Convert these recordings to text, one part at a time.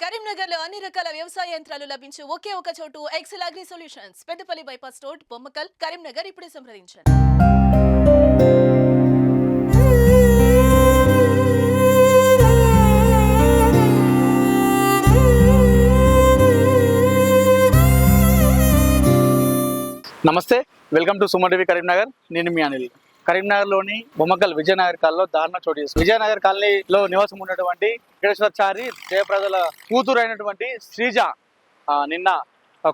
కరీంనగర్ లో అన్ని రకాల వ్యవసాయ యంత్రాలు లభించే ఒకే ఒక చోటు Excel Agri Solutions Peddapalli bypass road Bommakal Karimnagar. ఇప్పుడే సంప్రదించండి. నమస్తే, welcome to Suman TV Karimnagar. నేను మీ అనిల్. కరీంనగర్లోని బొమ్మకల్ విజయనగర్ కాలనీలో దారుణ చోటు చేసుకుంది. విజయనగర్ కాలనీలో నివాసం ఉన్నటువంటి వెంకటేశ్వరచారి జయప్రదల కూతురు అయినటువంటి శ్రీజ నిన్న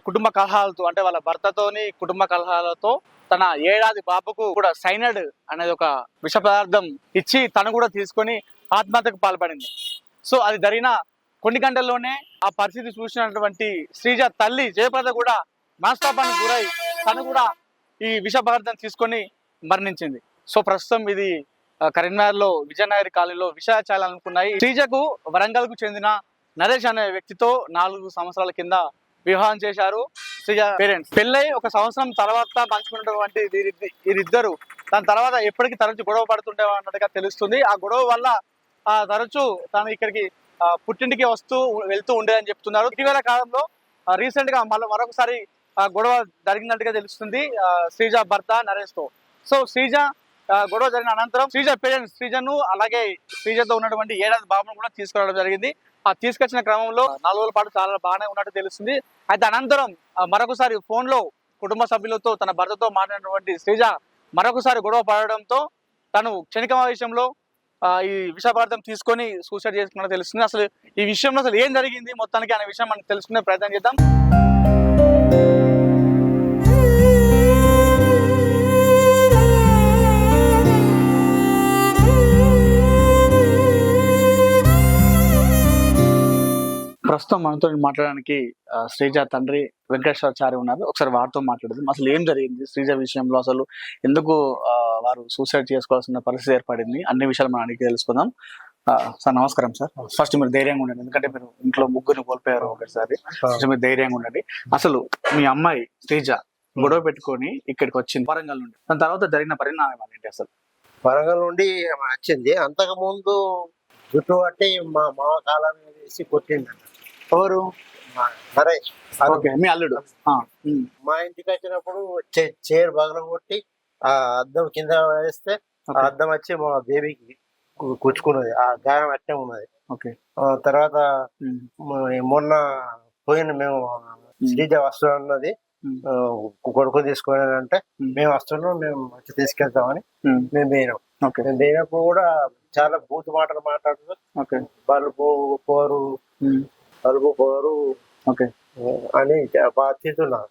కుటుంబ కలహాలతో, అంటే వాళ్ళ భర్తతోని కుటుంబ కలహాలతో తన ఏడాది బాబుకు కూడా సైనైడ్ అనేది ఒక విష పదార్థం ఇచ్చి తను కూడా తీసుకొని ఆత్మహత్యకు పాల్పడింది. సో అది జరిగిన కొన్ని గంటల్లోనే ఆ పరిస్థితి చూసినటువంటి శ్రీజ తల్లి జయప్రద కూడా మనస్తాపానికి గురై తను కూడా ఈ విష పదార్థం తీసుకొని మరణించింది. సో ప్రస్తుతం ఇది కరీంనగర్లో విజయనగర్ కాలనీలో విషయాచాలనుకున్నాయి. శ్రీజకు వరంగల్కు చెందిన నరేష్ అనే వ్యక్తితో 4 సంవత్సరాల కింద వివాహం చేశారు శ్రీజ పేరెంట్స్. పెళ్ళై 1 సంవత్సరం తర్వాత పంచుకున్నటువంటి వీరిద్దరు దాని తర్వాత ఎప్పటికీ తరచు గొడవ పడుతుండే అన్నట్టుగా తెలుస్తుంది. ఆ గొడవ వల్ల తరచు తను ఇక్కడికి పుట్టింటికి వస్తూ వెళ్తూ ఉండేదని చెప్తున్నారు. ఇటీవల కాలంలో రీసెంట్ గా మరొకసారి గొడవ జరిగినట్టుగా తెలుస్తుంది శ్రీజ భర్త నరేష్ తో. సో శ్రీజ గొడవ జరిగిన అనంతరం శ్రీజ పేరెంట్స్ శ్రీజను అలాగే శ్రీజతో ఉన్నటువంటి ఏడాది బాబును కూడా తీసుకురావడం జరిగింది. ఆ తీసుకొచ్చిన క్రమంలో 4 రోజుల పాటు చాలా బాగానే ఉన్నట్టు తెలుస్తుంది. అయితే అనంతరం మరొకసారి ఫోన్ లో కుటుంబ సభ్యులతో తన భర్తతో మాట్లాడినటువంటి శ్రీజ మరొకసారి గొడవ పడడంతో తను క్షణిక విషయంలో ఈ విష పదార్థం తీసుకొని సూసైడ్ చేసుకున్నట్టు తెలుస్తుంది. అసలు ఈ విషయంలో అసలు ఏం జరిగింది మొత్తానికి అనే విషయం మనం తెలుసుకునే ప్రయత్నం చేద్దాం. ప్రస్తుతం మనతో మాట్లాడడానికి శ్రీజ తండ్రి వెంకటేశ్వరచారి ఉన్నారు. ఒకసారి వారితో మాట్లాడదాం. అసలు ఏం జరిగింది శ్రీజ విషయంలో, అసలు ఎందుకు వారు సూసైడ్ చేసుకోవాల్సిన పరిస్థితి ఏర్పడింది, అన్ని విషయాలు మనం అడిగి తెలుసుకుందాం. సార్ నమస్కారం సార్. ఫస్ట్ మీరు ధైర్యంగా ఉండండి, ఎందుకంటే మీరు ఇంట్లో ముగ్గురిని కోల్పోయారు ఒకసారి. మీరు ధైర్యంగా ఉండండి. అసలు మీ అమ్మాయి శ్రీజ గొడవ పెట్టుకొని ఇక్కడికి వచ్చింది వరంగల్ నుండి, దాని తర్వాత జరిగిన పరిణామం ఏంటి? అసలు వరంగల్ నుండి వచ్చింది. అంతకు ముందు జుట్టు పట్టి మా మామ కాలం వేసి కొట్టిండు. ఎవరు? నరేష్. మీ అల్లుడు. మా ఇంటికి వచ్చినప్పుడు చైర్ బాగా కొట్టి ఆ అద్దం కింద వేస్తే ఆ అద్దం వచ్చి మా బేబీకి కూర్చుకున్నది. ఆ గాయం అట్టే ఉన్నది. తర్వాత మొన్న పోయిన మేము శ్రీజ వస్తున్నది కొడుకు తీసుకొని అంటే మేము వస్తున్నాం, మేము వచ్చి తీసుకెళ్తామని మేము పోయినాం. మేము పోయినప్పుడు కూడా చాలా బూత్ మాటలు మాట్లాడుతూ బల్బు పోరు అని బాగా తిట్టున్నారు.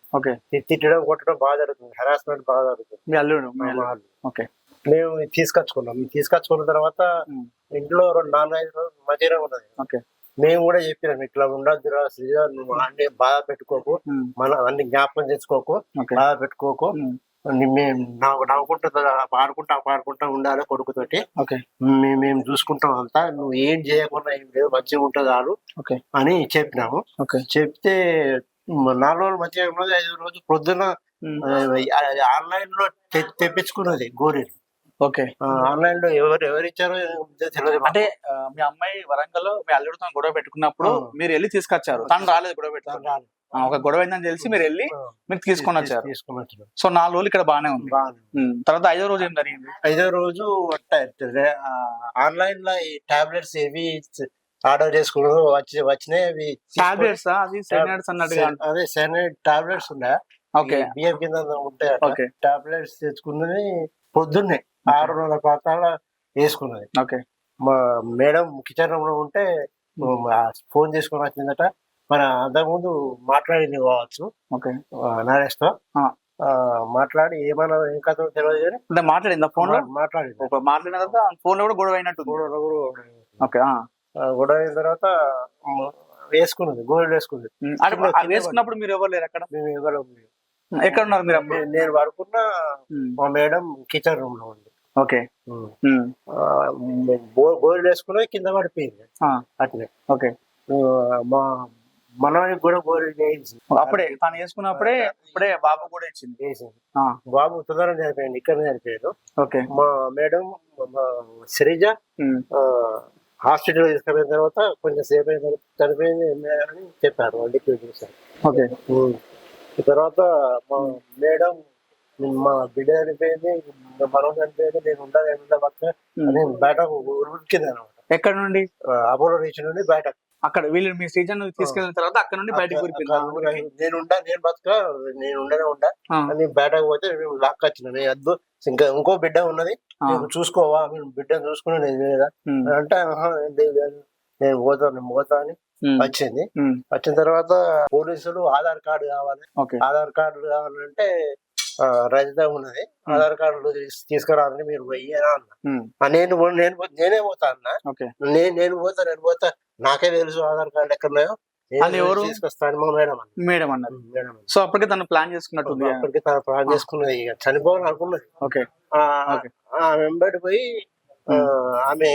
తిట్టడం కొట్టడం బాగా జరుగుతుంది, హెరాస్మెంట్ బాగా జరుగుతుంది. మేము తీసుకొచ్చుకున్నాం. తీసుకొచ్చుకున్న తర్వాత ఇంట్లో 4-5 రోజులు మంచిగా ఉన్నది. మేము కూడా చెప్పినాం, ఇట్లా ఉండద్దురా శ్రీజ, నువ్వు అన్ని బాధ పెట్టుకోకు, మన అన్ని జ్ఞాపకం చేసుకోకు, బాధ పెట్టుకోకు, మేము పాడుకుంటా ఉండాలి కొడుకుతోటి, మేము చూసుకుంటాం అంతా, నువ్వు ఏం చేయకుండా ఏం లేదు, మంచిగా ఉంటుంది చాలు అని చెప్పినాము. చెప్తే 4 రోజులు మంచిగా ఉన్నది. 5వ రోజు పొద్దున ఆన్లైన్ లో తెప్పించుకున్నది గోరీలు. ఆన్లైన్ లో ఎవరు ఇచ్చారో తెలియదు. అంటే మీ అమ్మాయి వరంగల్ లో మీ అల్లుడితో గొడవ పెట్టుకున్నప్పుడు మీరు వెళ్ళి తీసుకొచ్చారు, తను రాలేదు గొడవ పెట్టుకున్నారు. ఒక గొడవ అయిందని తెలిసి మీరు వెళ్ళి మీరు తీసుకొని వచ్చారు. సో 4 రోజులు ఇక్కడ బాగానే ఉంది. తర్వాత 5వ రోజు ఏం జరిగింది? 5వ రోజు ఆన్లైన్ లో ఈ టాబ్లెట్స్ ఏవి ఆర్డర్ చేసుకున్నారు, వచ్చినాయి. అవి టాబ్లెట్స్ అన్నట్టుగా, అదే సైనైడ్ టాబ్లెట్స్ ఉన్నాయి, బియ్యం కింద ఉంటాయి. టాబ్లెట్స్ తెచ్చుకున్నది పొద్దున్నే 6:30 ప్రాంతాల వేసుకున్నది. మా మేడం కిచెన్ రూమ్ లో ఉంటే ఫోన్ చేసుకుని వచ్చిందట. మన అంతకుముందు మాట్లాడింది కావచ్చు నరేష్ తో. మాట్లాడి ఏమన్నా ఏం కథ తెలియదు కానీ మాట్లాడింది ఫోన్ లో. మాట్లాడిన తర్వాత ఫోన్ లో కూడా గొడవ అయినట్టు. గొడవ అయిన తర్వాత వేసుకున్నది, గోల్డ్ వేసుకుంది. వేసుకున్నప్పుడు మీరు ఎవరు లేరు అక్కడ? మేము ఎవరు ఎక్కడ ఉన్నారు మీరు? నేను పడుకున్న మా మేడం కిచెన్ రూమ్ లో ఉంది. గోల్డ్ వేసుకున్నది కింద పడిపోయింది అట్లే. మా మనవానికి కూడా గోల్డ్ వేయింది. అప్పుడే తను వేసుకున్నప్పుడే ఇప్పుడే బాబు కూడా ఇచ్చింది. బాబు తొందరగా చనిపోయింది, ఇక్కడ చనిపోయాడు. మా మేడం శ్రీజ హాస్పిటల్ తీసుకుపోయిన తర్వాత కొంచెం సేపు అయిన తర్వాత చనిపోయింది అని చెప్పారు వాళ్ళు డిక్లేర్ చేశారు. ఓకే. తర్వాత మా మేడం మా బిడ్డ చనిపోయింది, మనం చనిపోయింది, నేను ఉండా పక్క అని బయట ఉరికింది అనమాట. ఎక్కడ నుండి? అపోలో రీచ్ నుండి బయట. అక్కడ వీళ్ళు మీ శ్రీజను తీసుకెళ్ళిన తర్వాత అక్కడ నుండి బయటకు నేను బతుక నేను ఉండా అని బయటకు పోతే మేము లాక్ వచ్చిన వద్దు, ఇంకా ఇంకో బిడ్డ ఉన్నది నువ్వు చూసుకోవా, బిడ్డను చూసుకుని నేను అంటే నేను పోతా అని వచ్చింది. వచ్చిన తర్వాత పోలీసులు ఆధార్ కార్డు కావాలి, ఆధార్ కార్డు కావాలంటే రజిత ఉన్నది, ఆధార్ కార్డు తీసుకురావాలని మీరు పోయ్యారా అన్న. నేనే పోతా అన్న, నేను పోతా నాకే తెలుసు ఆధార్ కార్డు ఎక్కడున్నాయో తీసుకొస్తాను మా మేడం అన్నారు. సో అప్పటికే తను ప్లాన్ చేసుకున్నట్టు, అప్పటికే తను ప్లాన్ చేసుకున్నది, ఇక చనిపోవాలని అనుకున్నది. ఆమె వెంబడి పోయి ఆమె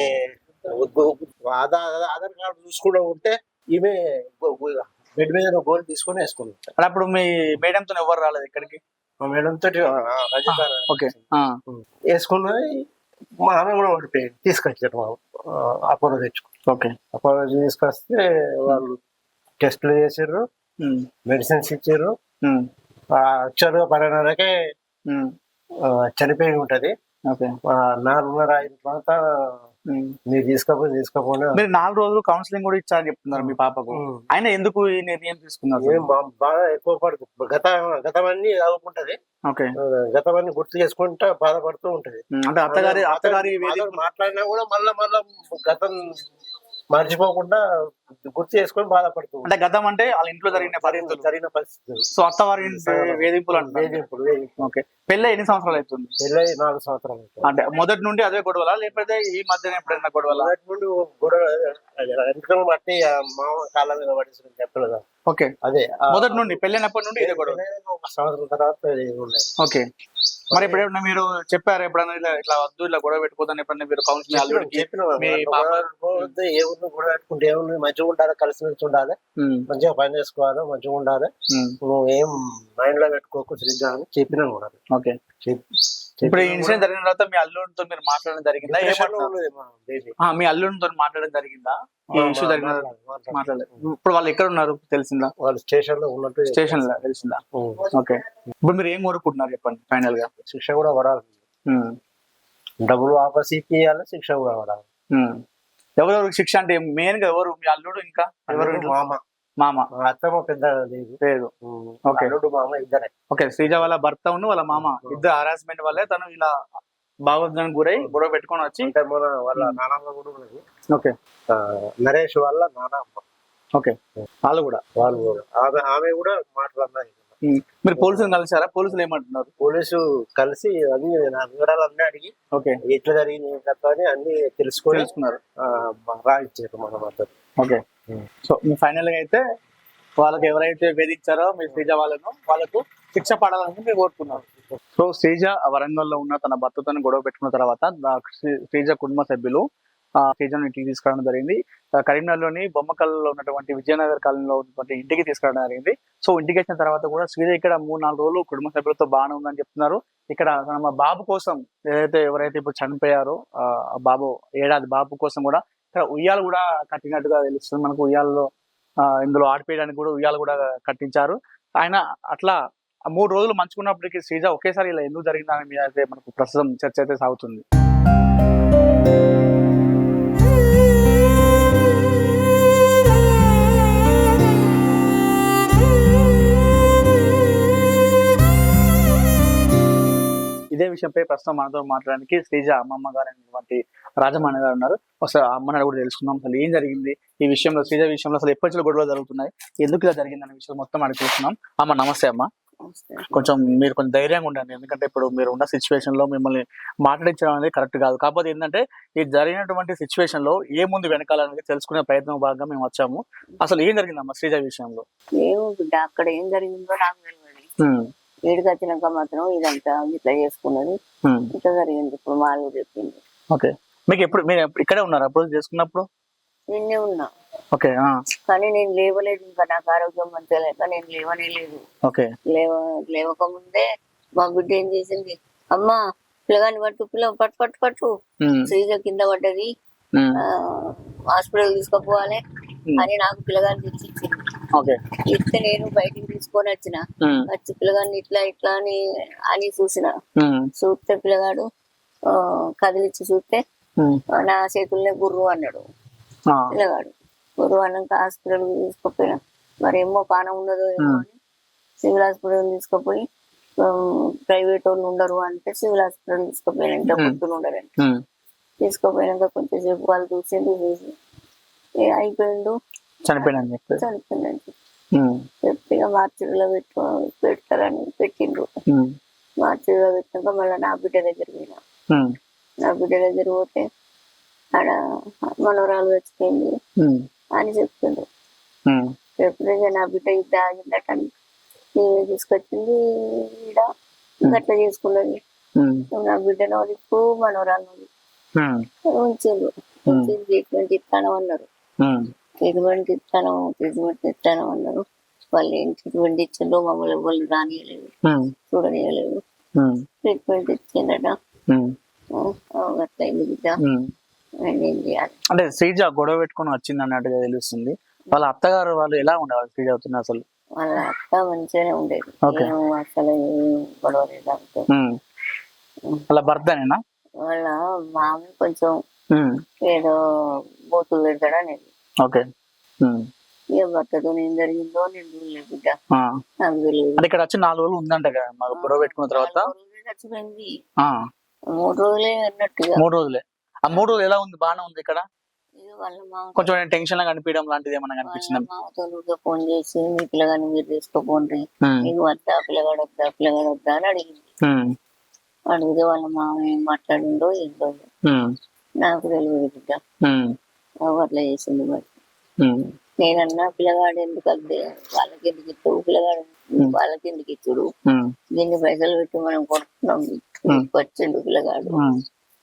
ఆధార్ కార్డు చూసుకుంటూ ఉంటే ఈమె బెడ్ మీద గోల్ తీసుకుని వేసుకుంది. అప్పుడు మీ మేడంతో ఎవరు రాలేదు ఇక్కడికి? మా మేడం తోటి రజిత వేసుకున్నది. మా ఆమె కూడా ఓడిపోయింది, తీసుకొచ్చారు అపోలో తెచ్చుకో. అపోలో తీసుకొస్తే వాళ్ళు టెస్టులు చేసారు, మెడిసిన్స్ ఇచ్చారు. యాక్చువల్గా 12:30కే చనిపోయి ఉంటది. 4:30 తర్వాత మీరు తీసుకోపోయినా. మీరు 4 రోజులు కౌన్సిలింగ్ కూడా ఇచ్చారని చెప్తున్నారు మీ పాపకు. ఆయన ఎందుకు ఈ నిర్ణయం తీసుకున్నారు? బాగా ఎక్కువ పడుతుంది, గతమన్నీ చదువుకుంటది, గతమన్నీ గుర్తు చేసుకుంటా బాధపడుతూ ఉంటది. అంటే అత్తగారి మాట్లాడినా కూడా మళ్ళా గతం మర్చిపోకుండా గుర్తు చేసుకొని బాధపడుతుంది. అంటే గతం అంటే వాళ్ళ ఇంట్లో జరిగిన పరిస్థితులు. సో అత్తవారి వేధింపులు. ఓకే. పెళ్ళి ఎన్ని సంవత్సరాలు అవుతుంది? పెళ్ళి 4 సంవత్సరాలు. అంటే మొదటి నుండి అదే గొడవలా, లేకపోతే ఈ మధ్యన ఎప్పుడైనా గొడవలా? మొదటి నుండి గొడవ బట్టి మామ కాళ్ళ మీద పడేసి చెప్పలేదు. ఓకే. అదే మొదటి నుండి పెళ్ళైనప్పటి నుండి ఇదే గొడవ. 1 సంవత్సరం తర్వాత. ఓకే. మరి ఎప్పుడైనా మీరు చెప్పారు ఎప్పుడైనా ఇట్లా వద్దు, ఇలా గొడవ పెట్టుకోదని ఎప్పుడైనా మీరు కౌన్సిలింగ్ ఏముంది గొడవ పెట్టుకుంటే ఏముంది, మంచిగా ఉండాలి, కలిసిమెలిసి ఉండాలి, మంచిగా పని చేసుకోవాలి, మంచిగా ఉండాలి, నువ్వు ఏం మైండ్ లో పెట్టుకోకు శ్రీజ అని చెప్పినా కూడా. ఓకే. ఇప్పుడు ఈ ఇన్సిడెంట్ జరిగిన తర్వాత మీ అల్లుడితో మీరు మాట్లాడడం జరిగిందా? మీ అల్లుడితో మాట్లాడడం జరిగిందా? ఈ ఇష్యూ జరిగిన మాట్లాడలేదు. ఇప్పుడు వాళ్ళు ఎక్కడ ఉన్నారు తెలిసిందా? వాళ్ళు స్టేషన్ లో ఉన్నట్టు. స్టేషన్ లో తెలిసిందా? ఓకే. ఇప్పుడు మీరు ఏం కోరుకుంటున్నారు చెప్పండి ఫైనల్ గా? శిక్ష కూడా పడాలి, డబ్బులు వాపస్ ఇప్పియాలి, శిక్ష కూడా పడాలి. ఎవరెవరు శిక్ష అంటే మెయిన్ గా ఎవరు? మీ అల్లుడు ఇంకా ఎవరు? మామ. అత్తమ్మ పెద్ద లేదు. ఓకే. అల్లుడు మామ ఇద్దరే. ఓకే. శ్రీజ వాళ్ళ భర్త ఉండి వాళ్ళ మామ ఇద్దరు హరాస్మెంట్ వల్లే తను ఇలా భావోద్వేగానికి గురై గొడవ పెట్టుకొని వచ్చి వాళ్ళ నానమ్మ కూడా ఉన్నది. ఓకే. నరేష్ వాళ్ళ నానమ్మ. ఓకే. వాళ్ళు కూడా ఆమె కూడా మాట్లాడినాయి. మీరు పోలీసులు కలిసారా? పోలీసులు ఏమంటున్నారు? పోలీసు కలిసి అన్ని వివరాలన్నీ అడిగి ఓకే ఎట్లా జరిగింది అని అన్ని తెలుసుకున్నారు, రాయించారు మన మద్దతు. ఓకే. సో మీ ఫైనల్ గా అయితే వాళ్ళకి ఎవరైతే వేధించారో మీ శ్రీజ వాళ్ళకు శిక్ష పడాలని మీరు కోరుతున్నారు. సో శ్రీజ వరంగల్లో ఉన్న తన భర్తతో గొడవ పెట్టుకున్న తర్వాత శ్రీజ కుటుంబ సభ్యులు శ్రీజను ఇంటికి తీసుకురావడం జరిగింది. కరీంనగర్లోని బొమ్మకల్లో ఉన్నటువంటి విజయనగర్ కాలనీలో ఉన్నటువంటి ఇంటికి తీసుకురావడం జరిగింది. సో ఇంటికి వచ్చిన తర్వాత కూడా శ్రీజ ఇక్కడ 3-4 రోజులు కుటుంబ సభ్యులతో బాగానే ఉందని చెప్తున్నారు. ఇక్కడ తమ బాబు కోసం ఎవరైతే ఇప్పుడు చనిపోయారో ఆ బాబు ఏడాది బాబు కోసం కూడా ఇక్కడ ఉయ్యాలు కూడా కట్టినట్టుగా తెలుస్తుంది మనకు. ఉయ్యాలలో ఇందులో ఆడిపేయడానికి కూడా ఉయ్యాలు కూడా కట్టించారు. ఆయన అట్లా 3 రోజులు మంచుకున్నప్పటికీ శ్రీజ ఒకేసారి ఇలా ఎందుకు జరిగిందని మీద అయితే మనకు ప్రస్తుతం చర్చ అయితే సాగుతుంది. ఇదే విషయంపై ప్రస్తుతం మనతో మాట్లాడడానికి శ్రీజ అమ్మమ్మ గారు అనేటువంటి రాజమాణి గారు ఉన్నారు. ఒకసారి అమ్మని కూడా తెలుసుకుందాం అసలు ఏం జరిగింది ఈ విషయంలో, శ్రీజ విషయంలో అసలు ఎప్పటి గొడవలు జరుగుతున్నాయి, ఎందుకు ఇలా జరిగింది అనే విషయం మొత్తం అడిగి చూస్తున్నాం. అమ్మ నమస్తే. అమ్మ కొంచెం మీరు కొంచెం ధైర్యంగా ఉండండి, ఎందుకంటే ఇప్పుడు మీరు ఉన్న సిచ్యువేషన్ లో మిమ్మల్ని మాట్లాడించడం అనేది కరెక్ట్ కాదు. కాకపోతే ఏంటంటే ఈ జరిగినటువంటి సిచ్యువేషన్ లో ఏముంది వెనకాలనేది తెలుసుకునే ప్రయత్నం భాగంగా మేము వచ్చాము. అసలు ఏం జరిగిందమ్మా శ్రీజ విషయంలో? అక్కడ ఏం జరిగిందో నాకు తెలియదు. వీడికి వచ్చినాక మాత్రం ఇదంతా ఇట్లా చేసుకున్నది, ఇట్లా జరిగింది. ఇప్పుడు మాలు చెప్పింది. ఓకే. మీకు ఎప్పుడు మీరు ఇక్కడే ఉన్నారా అప్పుడు చేసుకున్నప్పుడు? నిన్నే ఉన్నా. ఓకే. కానీ నేను లేవలేదు, ఇంకా నాకు ఆరోగ్యం మంచిగా లేక నేను లేవనే లేదు. ఓకే. లేవక ముందే మా బిడ్డ ఏం చేసింది, అమ్మా పిల్లగాని పట్టు, పట్టు శ్రీజ కింద పడ్డది, హాస్పిటల్ తీసుకుపోవాలి అని నాకు పిల్లగాని తెచ్చి ఇచ్చింది. ఓకే. ఇస్తే నేను బయటికి తీసుకొని వచ్చిన. వచ్చి పిల్లగాడిని ఇట్లా ఇట్లా అని చూసిన. చూస్తే పిల్లగాడు కదిలిచ్చి చూస్తే నా చేతుల్నే గుర్రు అన్నాడు. పిల్లగాడు గుర్రు అన్నాక హాస్పిటల్ తీసుకుపోయినా. మరి ఏమో పానం ఉండదు ఏమో అని సివిల్ హాస్పిటల్ తీసుకుపోయి ప్రైవేట్ వాళ్ళు ఉండరు అంటే సివిల్ హాస్పిటల్ తీసుకుపోయినా. ఇంకా పొద్దున ఉండరంటే తీసుకుపోయినాక కొంచెంసేపు వాళ్ళు చూసి అయిపోయిండు చనిపోయిందని చెప్పి మార్చిలో పెడతారని పెట్టిండ్రు. మార్చిలో పెట్టాక మళ్ళీ నా బిడ్డ దగ్గర పోయినా. నా బిడ్డ దగ్గర పోతే ఆడ మనవరాలు వచ్చిపోయింది అని చెప్పిండ్రు. చెప్తే నా బిడ్డ ఇది ఆగిందట నేనే తీసుకొచ్చింది ఈడ గట్లా చేసుకున్నది. నా బిడ్డను దిక్కు మనవరాలు ఉంచిండ్రు. ట్రీట్మెంట్ ఇస్తాను అన్నారు. ట్రీట్మెంట్ ఇస్తాను అన్నారు. వాళ్ళు ఏం ట్రీట్మెంట్ ఇచ్చిండ్రో మమ్మల్ని వాళ్ళు రానియలేదు, చూడనియలేదు. ట్రీట్మెంట్ ఇచ్చిందట. అట్లా అయింది బిడ్డ. ఏం చేయాలి అంటే శ్రీజ గొడవ పెట్టుకుని వచ్చింది అన్నట్టుగా తెలుస్తుంది. వాళ్ళ అత్తగారు వాళ్ళు ఎలా ఉండేవాళ్ళు శ్రీజ అవుతుంది అసలు? వాళ్ళ అత్త మంచిగానే ఉండేది, అసలు గొడవ లేదు. వాళ్ళ భర్తనేనా? వాళ్ళ మామి కొంచెం ఏదో బోతులు పెడతాడా అనేది. ఓకే. ఇక భర్తతో ఏం జరిగిందో నేను చూడలేదు బిడ్డ, నాకు తెలియదు. అంటే ఇక్కడ వచ్చి 4 రోజులు ఉందంట కదా మాకు గొడవ పెట్టుకున్న తర్వాత. చచ్చిపోయింది 3 రోజులే అన్నట్టుగా. 3 రోజులే. ఆ 3 రోజులు ఎలా ఉంది? బాగానే ఉంది ఇక్కడ? కొంచెం టెన్షన్ లా కనిపించడం లాంటిది ఏమన్నా కనిపించింది? మాతో ఫోన్ చేసి మీ పిల్లగాని మీరు తీసుకోపోండి, మీకు వద్దా పిల్లగాడు వద్దా అని అడిగింది. అడిగితే వాళ్ళ మామ ఏం మాట్లాడిండో ఏంటో నాకు తెలియదు బిడ్డ. అట్లా చేసింది. మరి నేనన్నా పిల్లగాడు ఎందుకు అద్దే, వాళ్ళకి ఎందుకు ఇచ్చాడు పిల్లగాడు, వాళ్ళకి ఎందుకు ఇచ్చాడు, దీన్ని పైసలు పెట్టి మనం కొడుతున్నాం, వచ్చిండు పిల్లగాడు,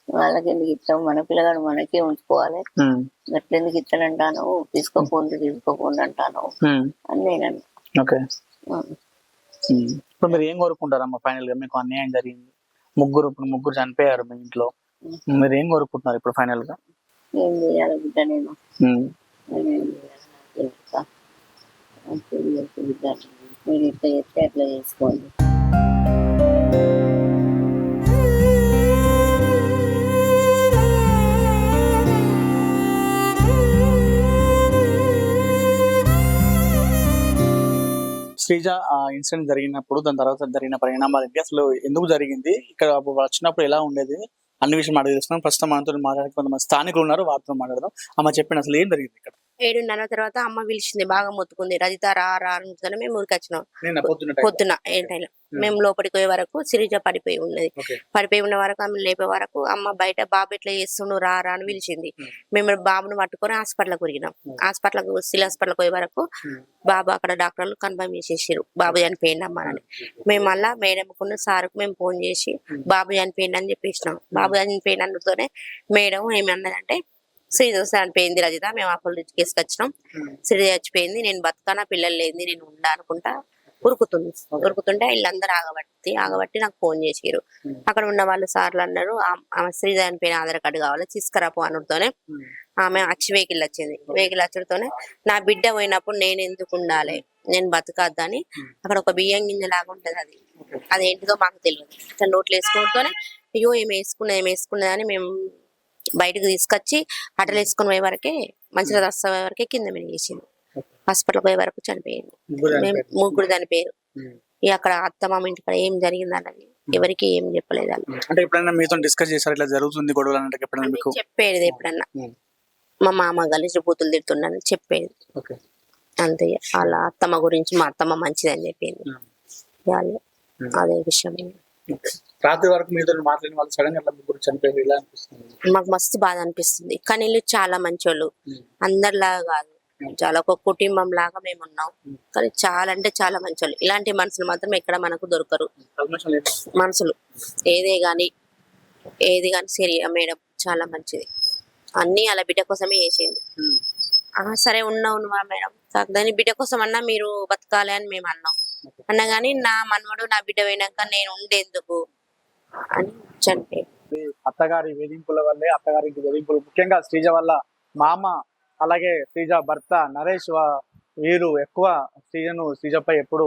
వాళ్ళకి ఎందుకు ఇచ్చాం, మన పిల్లగాడు మనకే ఉంచుకోవాలి, గట్లెందుకు ఇచ్చానంటాను, తీసుకోపోండి అంటాను అని నేనన్నా. ఓకే. ఇప్పుడు మీరు ఏం కోరుకుంటారమ్మా ఫైనల్ గా? మీకు అన్యాయం జరిగింది, ముగ్గురు చనిపోయారు మీ ఇంట్లో, మీరు ఏం కోరుకుంటున్నారు ఇప్పుడు ఫైనల్ గా? ఏం చేయాలి బిడ్డ నేను? మీరు ఇట్లా చేస్తే అట్లా చేసుకోండి. శ్రీజ ఆ ఇన్సిడెంట్ జరిగినప్పుడు, దాని తర్వాత జరిగిన పరిణామాలు ఏంటి, అసలు ఎందుకు జరిగింది, ఇక్కడ వచ్చినప్పుడు ఎలా ఉండేది, అన్ని విషయం అడిగి తెలుసుకున్నాం. ప్రస్తుతం మనతో మాట్లాడే కొంతమంది స్థానికులు ఉన్నారు, వారితో మాట్లాడదాం. అమ్మ చెప్పండి, అసలు ఏం జరిగింది ఇక్కడ? 7:30 తర్వాత అమ్మ పిలిచింది, బాగా మొత్తుకుంది, రజిత రా అనుకుంటే మేము ఊరికి వచ్చినాం. పొద్దున ఏంటైనా మేము లోపలికి పోయే వరకు శ్రీజ పడిపోయి ఉన్నది. పడిపోయి ఉన్న వరకు ఆమె లేపే వరకు అమ్మ బయట బాబు ఎట్లా చేస్తుండు రా అని పిలిచింది. మేము బాబును పట్టుకొని హాస్పిటల్ తిరిగినాం. సిల్ హాస్పిటల్ పోయే వరకు బాబు అక్కడ డాక్టర్లు కన్ఫర్మ్ చేసేసారు బాబు చనిపోయింది అమ్మ అని. మేము మళ్ళా మేడంకున్న సార్కు మేము ఫోన్ చేసి బాబు చనిపోయింది అని చెప్పేసినాం. బాబు చనిపోయిన అందుతోనే మేడం ఏమన్నదంటే శ్రీజ చనిపోయింది రజిత, మేము ఆ పొలిటిక్ కేసుకి వచ్చినాం, శ్రీజ చచ్చిపోయింది, నేను బతుకానా పిల్లలు లేని నేను ఉండా అనుకుంటా ఉరుకుతుంటే వీళ్ళందరూ ఆగబట్టి నాకు ఫోన్ చేసారు. అక్కడ ఉన్న వాళ్ళు సార్లు అన్నారు ఆమె శ్రీజ చనిపోయిన ఆధార్ కార్డు కావాలి తీసుకురాపో అనుడితోనే ఆమె వచ్చి వెహికల్ వచ్చింది. వెహికల్ వచ్చడంతోనే నా బిడ్డ పోయినప్పుడు నేను ఎందుకు ఉండాలి, నేను బతకద్దని అక్కడ ఒక బియ్యం గింజ లాగా ఉంటది, అదేంటిదో మాకు తెలియదు. ఇట్లా నోట్లు వేసుకోవడంతోనే అయ్యో ఏమి వేసుకున్నది అని మేము బయటకు తీసుకొచ్చి అటలు వేసుకుని పోయే వరకే మంచిగా వస్తే వరకే కింద మీద వేసింది. హాస్పిటల్ పోయే వరకు చనిపోయింది. మేము ముగ్గురు చనిపోయారు. అక్కడ అత్త మామ ఇంటికాడ ఏం జరిగింది అన్నది ఎవరికి ఏం చెప్పలేదు. అంటే ఎప్పుడైనా మీతో డిస్కస్ చేశారు ఇట్లా జరుగుతుంది గొడవలు అన్నట్టు? ఎప్పుడైనా మీకు చెప్పేది ఎప్పుడన్నా మా మామ కలిసి బూతులు తిడుతున్నాను చెప్పేది అంతే. వాళ్ళ అత్తమ్మ గురించి మా అత్తమ్మ మంచిదని చెప్పింది. అదే విషయం. రాత్రి వరకు మీతో మాట్లాడిన వాళ్ళు సడన్ గా ముగ్గురు చనిపోయారు, ఇలా అనిపిస్తుంది మాకు మస్తు బాధ అనిపిస్తుంది. కానీ వీళ్ళు చాలా మంచి వాళ్ళు, అందరిలాగా కాదు, చాలా ఒక కుటుంబం లాగా మేము ఉన్నాం. కానీ చాలా అంటే చాలా మంచి వాళ్ళు. ఇలాంటి మనుషులు మాత్రం ఎక్కడ మనకు దొరకరు. మనుషులు ఏది కానీ సరే మేడం చాలా మంచిది, అన్ని అలా బిడ్డ కోసమే చేసింది. సరే ఉన్నావునువా మేడం, దాని బిడ్డ కోసం అన్నా మీరు బతకాలి అని మేము అన్నాం. అన్నా గానీ నా మనవడు నా బిడ్డ పోయినాక నేను ఉండేందుకు అని చనిపోయి. అత్తగారి వేధింపుల వల్లే, అత్తగారికి వేధింపులు ముఖ్యంగా శ్రీజ వల్ల మామ అలాగే శ్రీజ భర్త నరేష్ వీరు ఎక్కువ శ్రీజపై ఎప్పుడు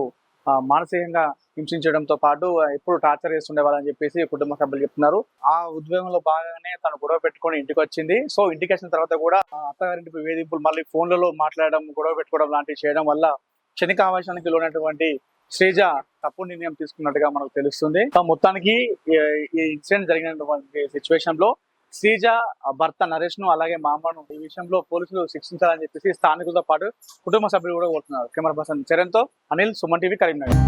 మానసికంగా హింసించడంతో పాటు ఎప్పుడు టార్చర్ చేస్తుండేవాళ్ళని చెప్పేసి కుటుంబ సభ్యులు చెప్తున్నారు. ఆ ఉద్వేగంలో భాగంగానే తను గొడవ పెట్టుకొని ఇంటికి వచ్చింది. సో ఇంటికి వచ్చిన తర్వాత కూడా అత్తగారింటి వేధింపులు, మళ్ళీ ఫోన్లలో మాట్లాడడం, గొడవ పెట్టుకోవడం లాంటివి చేయడం వల్ల క్షణికావేశానికి లోనటువంటి శ్రీజ తప్పు నిర్ణయం తీసుకున్నట్టుగా మనకు తెలుస్తుంది. మొత్తానికి ఈ ఇన్సిడెంట్ జరిగినటువంటి సిచ్యువేషన్ లో శ్రీజ భర్త నరేష్ ను అలాగే మామను ఈ విషయంలో పోలీసులు శిక్షించాలని చెప్పేసి స్థానికులతో పాటు కుటుంబ సభ్యులు కూడా కోరుతున్నారు. కెమెరా పర్సన్ చరణ్ తో అనిల్, సుమన్ టీవీ, కరీంనగర్.